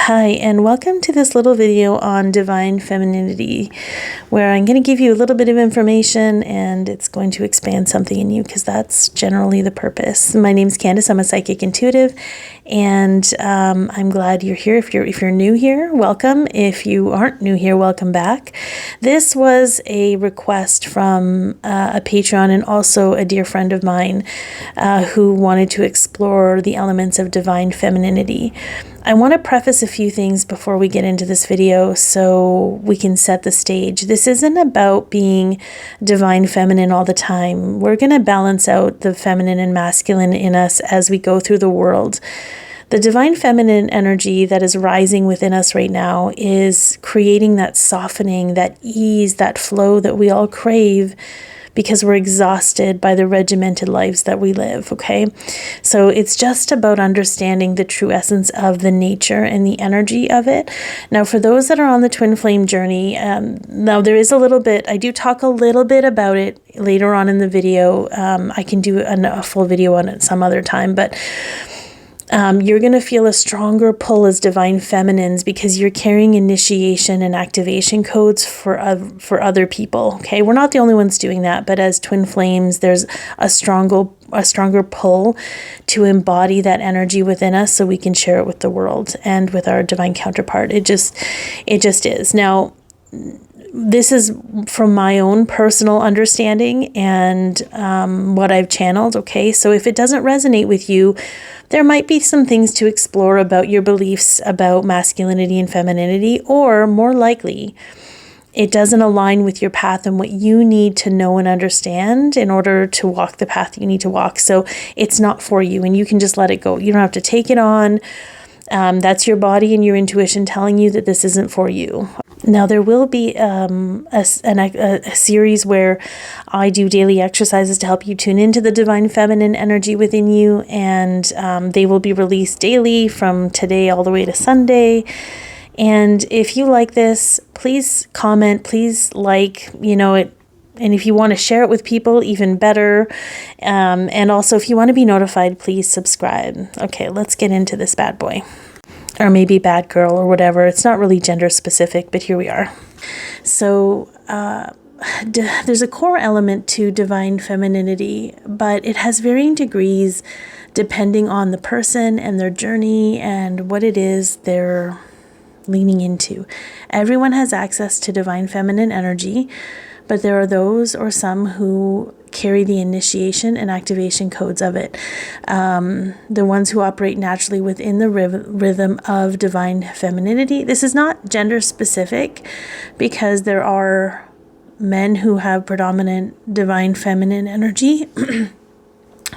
Hi, and welcome to this little video on divine femininity, where I'm going to give you a little bit of information and it's going to expand something in you, because that's generally the purpose. My name's Candice. I'm a psychic intuitive, and I'm glad you're here. If you're new here, welcome. If you aren't new here, welcome back. This was a request from a Patreon and also a dear friend of mine who wanted to explore the elements of divine femininity. I want to preface a few things before we get into this video so we can set the stage. This isn't about being divine feminine all the time. We're going to balance out the feminine and masculine in us as we go through the world. The divine feminine energy that is rising within us right now is creating that softening, that ease, that flow that we all crave, because we're exhausted by the regimented lives that we live, okay? So it's just about understanding the true essence of the nature and the energy of it. Now, for those that are on the twin flame journey, now there is a little bit, I do talk a little bit about it later on in the video. I can do a full video on it some other time, but you're going to feel a stronger pull as divine feminines because you're carrying initiation and activation codes for other people. Okay, we're not the only ones doing that, but as twin flames, there's a stronger pull to embody that energy within us so we can share it with the world and with our divine counterpart. It just is. Now, this is from my own personal understanding and what I've channeled, okay? So if it doesn't resonate with you, there might be some things to explore about your beliefs about masculinity and femininity, or more likely, it doesn't align with your path and what you need to know and understand in order to walk the path you need to walk. So it's not for you, and you can just let it go. You don't have to take it on. That's your body and your intuition telling you that this isn't for you. Now, there will be a series where I do daily exercises to help you tune into the divine feminine energy within you, and they will be released daily from today all the way to Sunday. And if you like this, please comment, please like, it. And if you want to share it with people, even better. And also, if you want to be notified, please subscribe. Okay, let's get into this bad boy. Or maybe bad girl or whatever. It's not really gender specific, but here we are. So there's a core element to divine femininity, but it has varying degrees depending on the person and their journey and what it is they're leaning into. Everyone has access to divine feminine energy, but there are those or some who carry the initiation and activation codes of it. The ones who operate naturally within the rhythm of divine femininity. This is not gender specific, because there are men who have predominant divine feminine energy,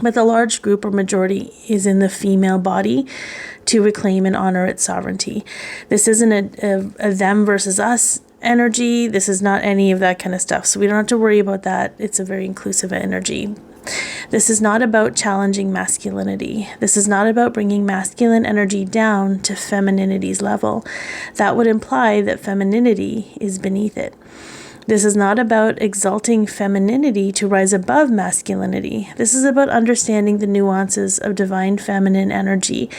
but the large group or majority is in the female body to reclaim and honor its sovereignty. This isn't a them versus us energy. This is not any of that kind of stuff. So we don't have to worry about that. It's a very inclusive energy. This is not about challenging masculinity. This is not about bringing masculine energy down to femininity's level. That would imply that femininity is beneath it. This is not about exalting femininity to rise above masculinity. This is about understanding the nuances of divine feminine energy,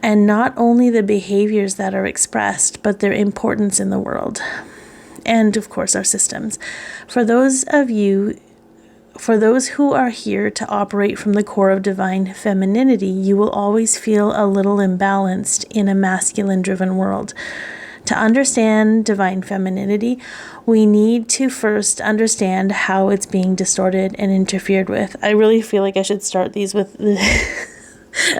and not only the behaviors that are expressed, but their importance in the world. And of course, our systems. For those who are here to operate from the core of divine femininity, you will always feel a little imbalanced in a masculine-driven world. To understand divine femininity, we need to first understand how it's being distorted and interfered with. I really feel like I should start these with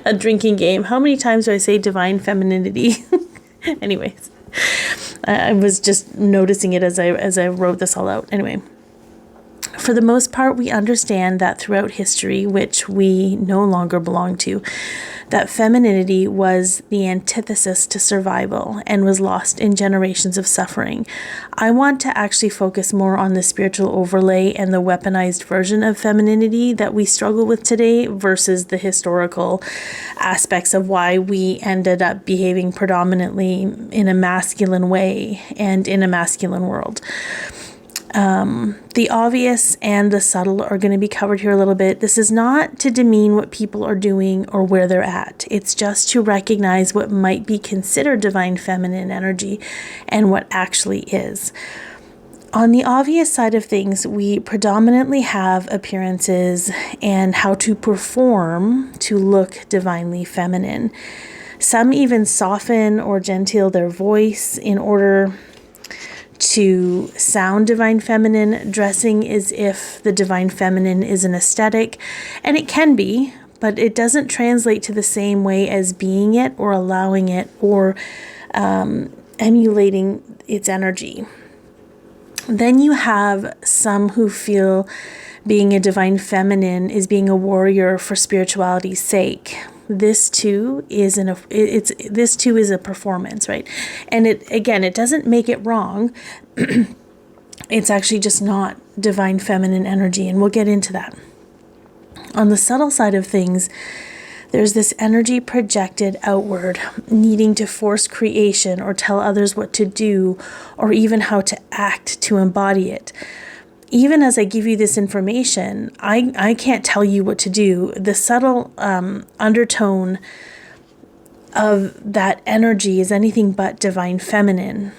a drinking game. How many times do I say divine femininity? Anyways, I was just noticing it as I wrote this all out. Anyway, for the most part, we understand that throughout history, which we no longer belong to, that femininity was the antithesis to survival and was lost in generations of suffering. I want to actually focus more on the spiritual overlay and the weaponized version of femininity that we struggle with today versus the historical aspects of why we ended up behaving predominantly in a masculine way and in a masculine world. The obvious and the subtle are going to be covered here a little bit. This is not to demean what people are doing or where they're at. It's just to recognize what might be considered divine feminine energy and what actually is. On the obvious side of things, we predominantly have appearances and how to perform to look divinely feminine. Some even soften or genteel their voice in order to sound divine feminine, dressing as if the divine feminine is an aesthetic, and it can be, but it doesn't translate to the same way as being it or allowing it or emulating its energy. Then you have some who feel being a divine feminine is being a warrior for spirituality's sake. This too is a performance, right? And it doesn't make it wrong. It's actually just not divine feminine energy, and we'll get into that. On the subtle side of things, there's this energy projected outward, needing to force creation or tell others what to do or even how to act to embody it. Even as I give you this information, I can't tell you what to do. The subtle undertone of that energy is anything but divine feminine.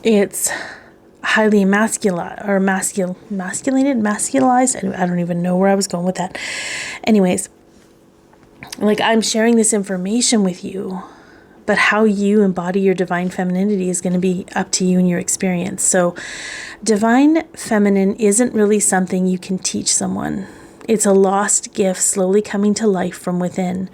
It's highly masculinized. I don't even know where I was going with that. Anyways, like, I'm sharing this information with you, but how you embody your divine femininity is going to be up to you and your experience. So divine feminine isn't really something you can teach someone. It's a lost gift slowly coming to life from within.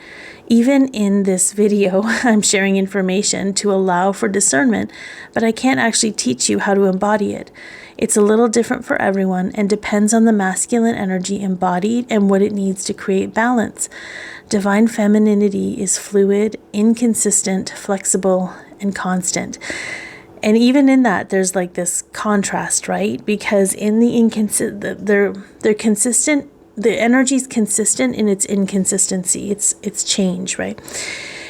Even in this video, I'm sharing information to allow for discernment, but I can't actually teach you how to embody it. It's a little different for everyone and depends on the masculine energy embodied and what it needs to create balance. Divine femininity is fluid, inconsistent, flexible, and constant. And even in that, there's like this contrast, right? Because in the they're consistent. The energy is consistent in its inconsistency. It's change, right?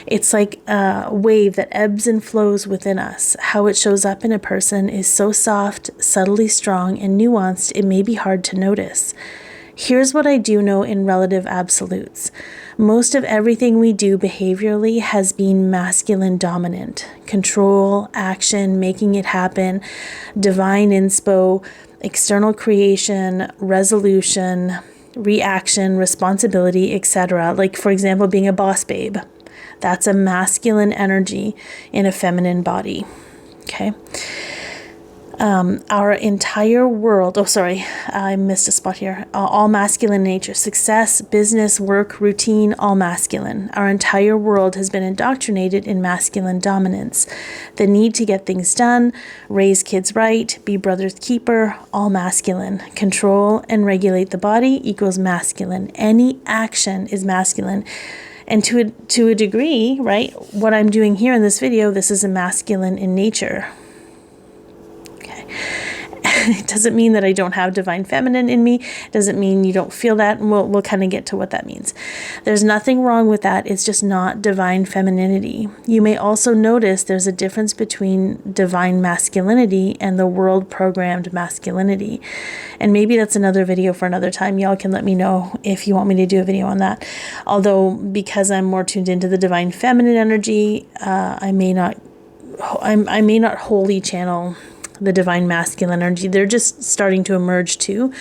It's like a wave that ebbs and flows within us. How it shows up in a person is so soft, subtly strong, and nuanced, it may be hard to notice. Here's what I do know in relative absolutes. Most of everything we do behaviorally has been masculine dominant. Control, action, making it happen, divine inspo, external creation, resolution, reaction, responsibility, etc. Like, for example, being a boss babe. That's a masculine energy in a feminine body. Okay. Our entire world, I missed a spot here. All masculine nature, success, business, work, routine, all masculine. Our entire world has been indoctrinated in masculine dominance. The need to get things done, raise kids right, be brother's keeper, all masculine. Control and regulate the body equals masculine. Any action is masculine. And to a degree, right, what I'm doing here in this video, this is a masculine in nature. It doesn't mean that I don't have divine feminine in me. It doesn't mean you don't feel that, and we'll kind of get to what that means. There's nothing wrong with that. It's just not divine femininity. You may also notice there's a difference between divine masculinity and the world-programmed masculinity. And maybe that's another video for another time. Y'all can let me know if you want me to do a video on that. Although, because I'm more tuned into the divine feminine energy, I may not wholly channel the divine masculine energy. They're just starting to emerge too.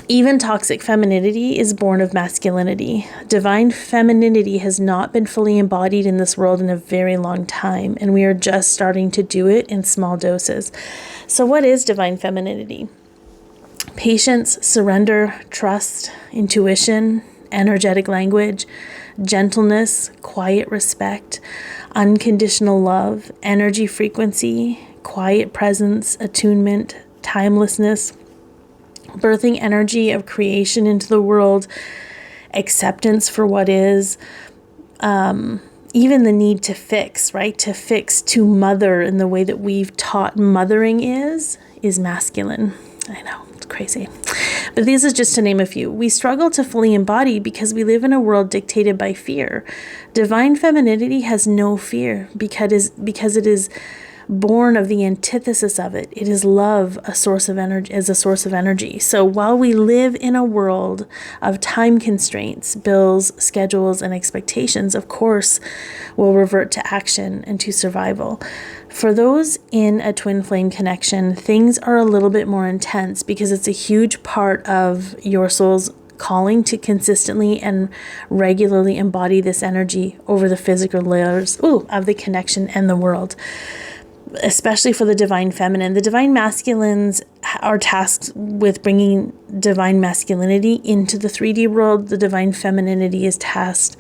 Even toxic femininity is born of masculinity. Divine femininity has not been fully embodied in this world in a very long time, and we are just starting to do it in small doses. So what is divine femininity? Patience, surrender, trust, intuition, energetic language, gentleness, quiet respect, unconditional love, energy frequency, quiet presence, attunement, timelessness, birthing energy of creation into the world, acceptance for what is, even the need to fix, right? To fix, to mother in the way that we've taught mothering is masculine. I know, it's crazy. But these is just to name a few. We struggle to fully embody because we live in a world dictated by fear. Divine femininity has no fear because it is born of the antithesis of it. It is love, a source of energy, as a source of energy. So while we live in a world of time constraints, bills, schedules, and expectations, of course, we'll revert to action and to survival. For those in a twin flame connection, things are a little bit more intense because it's a huge part of your soul's calling to consistently and regularly embody this energy over the physical layers of the connection and the world, especially for the divine feminine. The divine masculines are tasked with bringing divine masculinity into the 3D world. The divine femininity is tasked,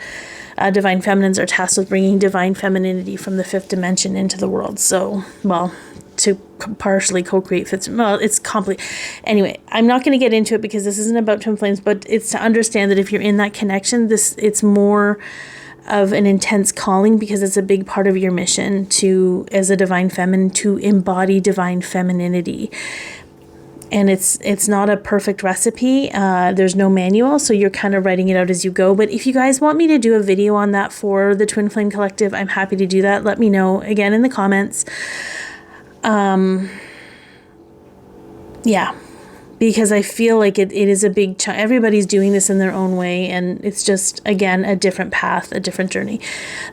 divine feminines are tasked with bringing divine femininity from the 5th dimension into the world. So, to partially co-create fifth. Well, it's complete. Anyway, I'm not going to get into it because this isn't about twin flames, but it's to understand that if you're in that connection, it's more of an intense calling because it's a big part of your mission to, as a divine feminine, to embody divine femininity. And it's not a perfect recipe. There's no manual, so you're kind of writing it out as you go. But if you guys want me to do a video on that for the Twin Flame Collective, I'm happy to do that. Let me know, again, in the comments. Yeah, because I feel like it is a big chunk. Everybody's doing this in their own way, and it's just, again, a different path, a different journey.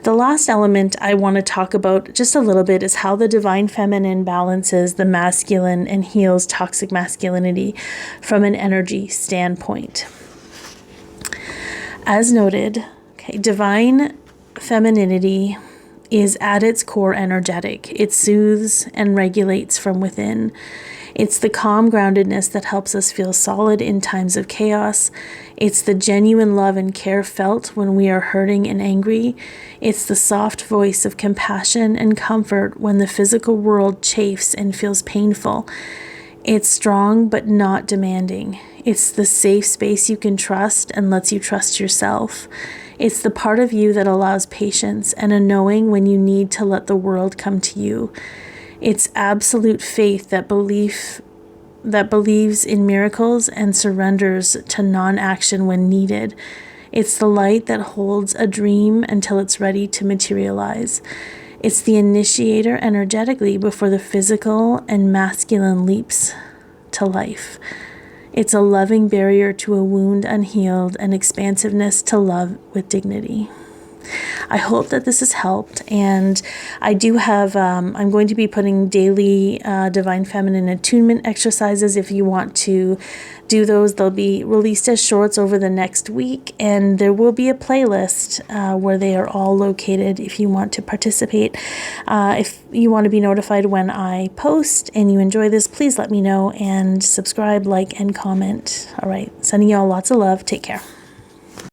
The last element I want to talk about just a little bit is how the divine feminine balances the masculine and heals toxic masculinity from an energy standpoint. As noted, divine femininity is at its core energetic. It soothes and regulates from within. It's the calm groundedness that helps us feel solid in times of chaos. It's the genuine love and care felt when we are hurting and angry. It's the soft voice of compassion and comfort when the physical world chafes and feels painful. It's strong but not demanding. It's the safe space you can trust and lets you trust yourself. It's the part of you that allows patience and a knowing when you need to let the world come to you. It's absolute faith that believes in miracles and surrenders to non-action when needed. It's the light that holds a dream until it's ready to materialize. It's the initiator energetically before the physical and masculine leaps to life. It's a loving barrier to a wound unhealed and expansiveness to love with dignity. I hope that this has helped, and I do have, I'm going to be putting daily Divine Feminine attunement exercises. If you want to do those, they'll be released as shorts over the next week, and there will be a playlist where they are all located if you want to participate. If you want to be notified when I post and you enjoy this, please let me know, and subscribe, like, and comment. All right, sending you all lots of love. Take care.